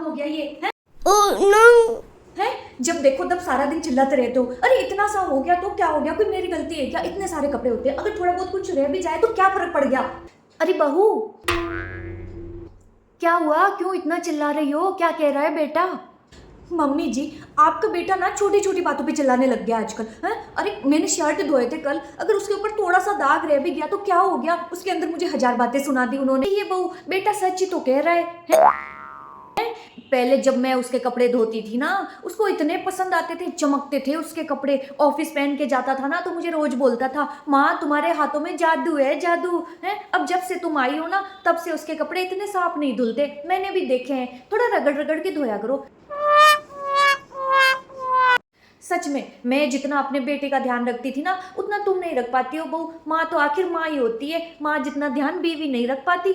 हो गया ये है? Oh no. है जब देखो तब सारा दिन चिल्लाते रहते हो। अरे इतना सा हो गया तो क्या हो गया, कोई मेरी गलती है क्या? इतने सारे कपड़े होते हैं, अगर थोड़ा बहुत कुछ रह भी जाए तो क्या फर्क पड़ गया? अरे बहू क्या हुआ, क्यों इतना चिल्ला रही हो? क्या कह रहा है बेटा? मम्मी जी आपका बेटा ना छोटी छोटी बातों पे चिल्लाने लग गया आजकल है। अरे मैंने शर्ट धोए थे कल, अगर उसके ऊपर थोड़ा सा दाग रह भी गया तो क्या हो गया? उसके अंदर मुझे 1000 बातें सुना दी उन्होंने। ये बहू बेटा सच ही तो कह रहा है? पहले जब मैं उसके कपड़े धोती थी ना, उसको इतने पसंद आते थे, चमकते थे उसके कपड़े। ऑफिस पहन के जाता था ना तो मुझे रोज बोलता था, माँ तुम्हारे हाथों में जादू है, जादू है। अब जब से तुम आई हो ना तब से उसके कपड़े इतने साफ नहीं धुलते, मैंने भी देखे हैं। थोड़ा रगड़ रगड़ के धोया करो। सच में मैं जितना अपने बेटे का ध्यान रखती थी ना उतना तुम नहीं रख पाती हो बहू। माँ तो आखिर माँ ही होती है, माँ जितना ध्यान बीवी नहीं रख पाती।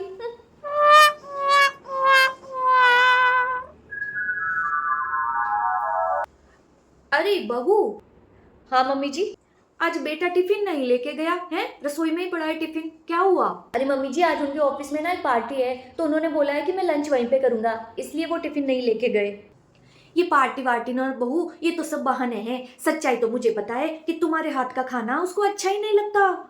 अरे बहू। हाँ मम्मी जी। आज बेटा टिफिन नहीं लेके गया है, रसोई में ही पड़ा है टिफिन, क्या हुआ? अरे मम्मी जी आज उनके ऑफिस में ना एक पार्टी है तो उन्होंने बोला है कि मैं लंच वहीं पे करूंगा, इसलिए वो टिफिन नहीं लेके गए। ये पार्टी वार्टी ना बहू, ये तो सब बहाने हैं। सच्चाई तो मुझे पता है कि तुम्हारे हाथ का खाना उसको अच्छा ही नहीं लगता।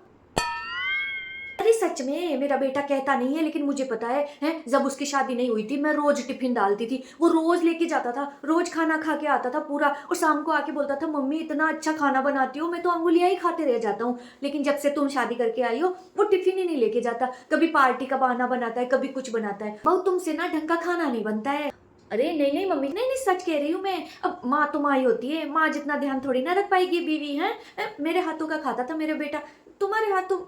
अरे सच में मेरा बेटा कहता नहीं है लेकिन मुझे पता है जब उसकी शादी नहीं हुई थी मैं रोज टिफिन डालती थी, वो रोज लेके जाता था, रोज खाना खा के आता था पूरा, और शाम को आके बोलता था मम्मी इतना अच्छा खाना बनाती हो, मैं तो अंगुलियां ही खाते रह जाता हूँ। लेकिन जब से तुम शादी करके आई हो वो टिफिन ही नहीं लेके जाता, कभी पार्टी का बहाना बनाता है, कभी कुछ बनाता है। बहुत तुमसे ना ढंग का खाना नहीं बनता है। अरे नहीं नहीं मम्मी, नहीं नहीं सच कह रही हूँ मैं। अब माँ तो माँ ही होती है, माँ जितना ध्यान थोड़ी ना रख पाएगी बीवी है। मेरे हाथों का खाता था मेरा बेटा, तुम्हारे हाथों।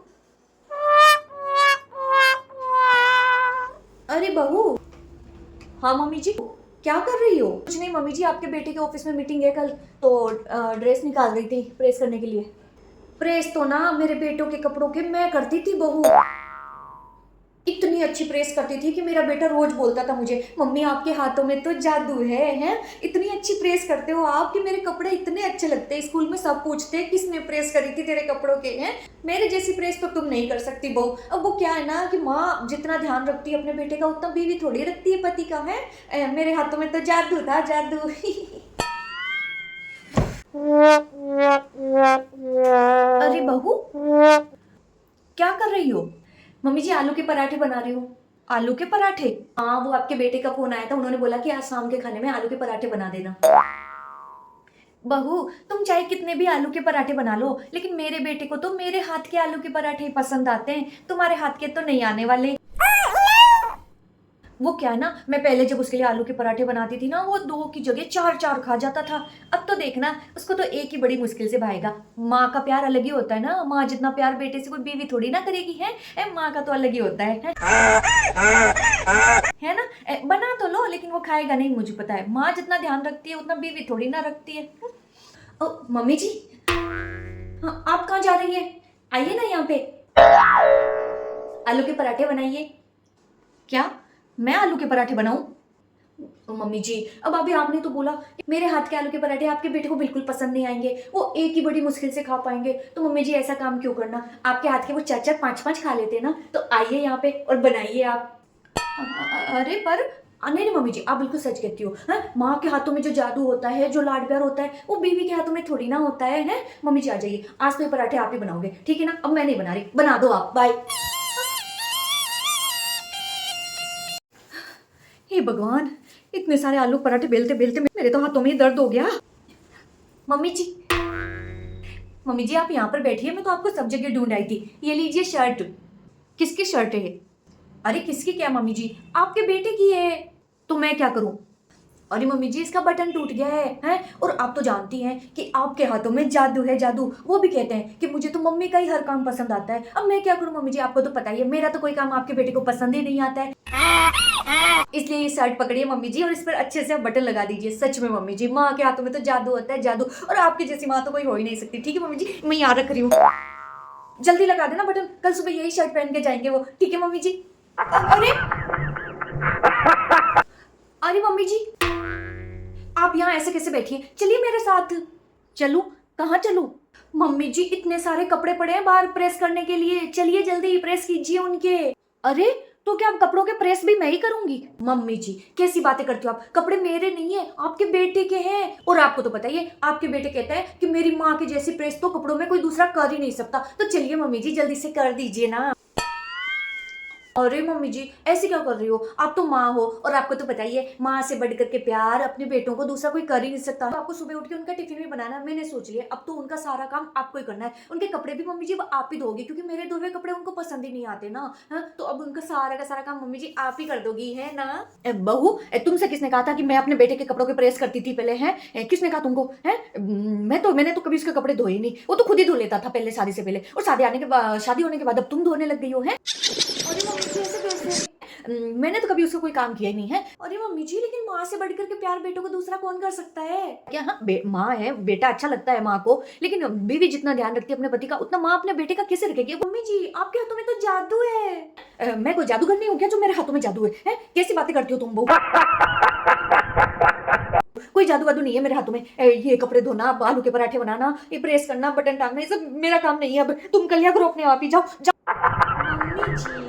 अरे बहू। हाँ मम्मी जी क्या कर रही हो? कुछ नहीं मम्मी जी, आपके बेटे के ऑफिस में मीटिंग है कल, तो ड्रेस निकाल रही थी प्रेस करने के लिए। प्रेस तो ना मेरे बेटों के कपड़ों के मैं करती थी बहू, इतनी अच्छी प्रेस करती थी कि मेरा बेटा रोज बोलता था मुझे, मम्मी आपके हाथों में तो जादू है। इतनी अच्छी प्रेस करते हो आप कि मेरे कपड़े इतने अच्छे लगते हैं, स्कूल में सब पूछते हैं किसने प्रेस करी थी तेरे कपड़ों के हैं। मेरे जैसी प्रेस तो तुम नहीं कर सकती बहू। अब वो क्या है ना कि माँ जितना ध्यान रखती है अपने बेटे का उतना बीवी थोड़ी रखती है पति का है। मेरे हाथों में तो जादू था, जादू। अरे बहू क्या कर रही हो? मम्मी जी आलू के पराठे बना रही हूँ। आलू के पराठे? हाँ वो आपके बेटे का फोन आया था, उन्होंने बोला कि आज शाम के खाने में आलू के पराठे बना देना। बहू तुम चाहे कितने भी आलू के पराठे बना लो लेकिन मेरे बेटे को तो मेरे हाथ के आलू के पराठे ही पसंद आते हैं, तुम्हारे हाथ के तो नहीं आने वाले। वो क्या है ना, मैं पहले जब उसके लिए आलू के पराठे बनाती थी ना वो 2 की जगह 4 खा जाता था। अब तो देखना उसको तो एक ही बड़ी मुश्किल से भाएगा। माँ का प्यार अलग ही होता है ना, माँ जितना प्यार बेटे से कोई बीवी थोड़ी ना करेगी है, माँ का तो अलग ही होता है ना। बना तो लो लेकिन वो खाएगा नहीं, मुझे पता है। माँ जितना ध्यान रखती है उतना बीवी थोड़ी ना रखती है। ओ मम्मी जी। हाँ आप कहाँ जा रही है? आइए ना यहाँ पे, आलू के पराठे बनाइए। क्या मैं आलू के पराठे बनाऊं? मम्मी जी अब अभी आपने तो बोला कि मेरे हाथ के आलू के पराठे आपके बेटे को बिल्कुल पसंद नहीं आएंगे, वो एक ही बड़ी मुश्किल से खा पाएंगे। तो मम्मी जी ऐसा काम क्यों करना, आपके हाथ के वो 4 5 खा लेते हैं ना, तो आइए यहाँ पे और बनाइए आप। अरे पर नहीं नहीं मम्मी जी आप बिल्कुल सच कहती हो। माँ के हाथों में जो जादू होता है, जो लाड प्यार होता है, वो बीवी के हाथों में थोड़ी ना होता है। मम्मी जी आ जाइए, आज तो ये पराठे आप ही बनाओगे ठीक है ना, अब मैं नहीं बना रही, बना दो आप, बाय। हे भगवान, इतने सारे आलू पराठे बेलते बेलते मेरे तो हाथों में ही दर्द हो गया। मम्मी जी, मम्मी जी आप यहाँ पर बैठिए, मैं तो आपको सब जगह ढूंढ आई थी। ये लीजिए शर्ट। किसकी शर्ट है ये? अरे किसकी क्या मम्मी जी, आपके बेटे की है। तो मैं क्या करूं? अरे मम्मी जी इसका बटन टूट गया है। और आप तो जानती हैं कि आपके हाथों में जादू है, जादू। वो भी कहते हैं कि मुझे तो मम्मी का ही हर काम पसंद आता है। अब मैं क्या करूं मम्मी जी, आपको तो पता ही है मेरा तो कोई काम आपके बेटे को पसंद ही नहीं आता है। इसलिए ये शर्ट पकड़िए मम्मी जी और इस पर अच्छे से आप बटन लगा दीजिए। सच में मम्मी जी माँ के हाथों में तो जादू होता है, जादू। और आपकी जैसी माँ तो कोई हो ही नहीं सकती। ठीक है मम्मी जी मैं यहाँ रख रही हूँ, जल्दी लगा देना बटन, कल सुबह यही शर्ट पहन के जाएंगे वो, ठीक है मम्मी जी। अरे अरे मम्मी जी आप यहाँ ऐसे कैसे बैठी हैं, चलिए मेरे साथ। चलूं? कहाँ चलूं? मम्मी जी इतने सारे कपड़े पड़े हैं बाहर प्रेस करने के लिए, चलिए जल्दी प्रेस कीजिए उनके। अरे तो क्या अब कपड़ों के प्रेस भी मैं ही करूंगी? मम्मी जी कैसी बातें करती हो आप, कपड़े मेरे नहीं है, आपके बेटे के हैं। और आपको तो पता ही है, आपके बेटे कहता है कि मेरी माँ के जैसी प्रेस तो कपड़ों में कोई दूसरा कर ही नहीं सकता। तो चलिए मम्मी जी जल्दी से कर दीजिए ना। अरे मम्मी जी ऐसे क्या कर रही हो, आप तो माँ हो और आपको तो पता ही है माँ से बढ़ करके प्यार अपने बेटों को दूसरा कोई कर ही नहीं सकता। तो आपको सुबह उठ के उनका टिफिन भी बनाना है। मैंने सोच लिया अब तो उनका सारा काम आपको ही करना है। उनके कपड़े भी मम्मी जी वो आप ही धोगी, क्योंकि मेरे धोए हुए कपड़े उनको पसंद ही नहीं आते ना। हाँ तो अब उनका सारा का सारा काम मम्मी जी आप ही कर दोगी, है ना? बहू तुमसे किसने कहा था कि मैं अपने बेटे के कपड़ों के प्रेस करती थी पहले? है किसने कहा तुमको? है मैंने तो कभी उसके कपड़े धोए नहीं, वो तो खुद ही धो लेता था पहले शादी से पहले, और शादी होने के बाद अब तुम धोने लग गई हो। है अरे मम्मी जी ऐसे कैसे? मैंने तो कभी उसका कोई काम किया ही नहीं है। अरे मम्मी जी लेकिन माँ से बढ़कर के प्यार बेटों को दूसरा कौन कर सकता है क्या? हाँ माँ है, बेटा अच्छा लगता है माँ को, लेकिन बीवी जितना ध्यान रखती है अपने पति का उतना माँ अपने बेटे का कैसे रखेगी? मम्मी जी आपके हाथों में तो जादू है। मैं कोई जादूगर नहीं हूँ क्या जो मेरे हाथों में जादू है? कैसी बातें करती हो तुम बहू? कोई जादू वादू नहीं है मेरे हाथों में। ये कपड़े धोना, आलू के पराठे बनाना, ये प्रेस करना, बटन टांगना, ये सब मेरा काम नहीं है। अब तुम कर लिया करो अपने आप ही, जाओ जाओ। मम्मी जी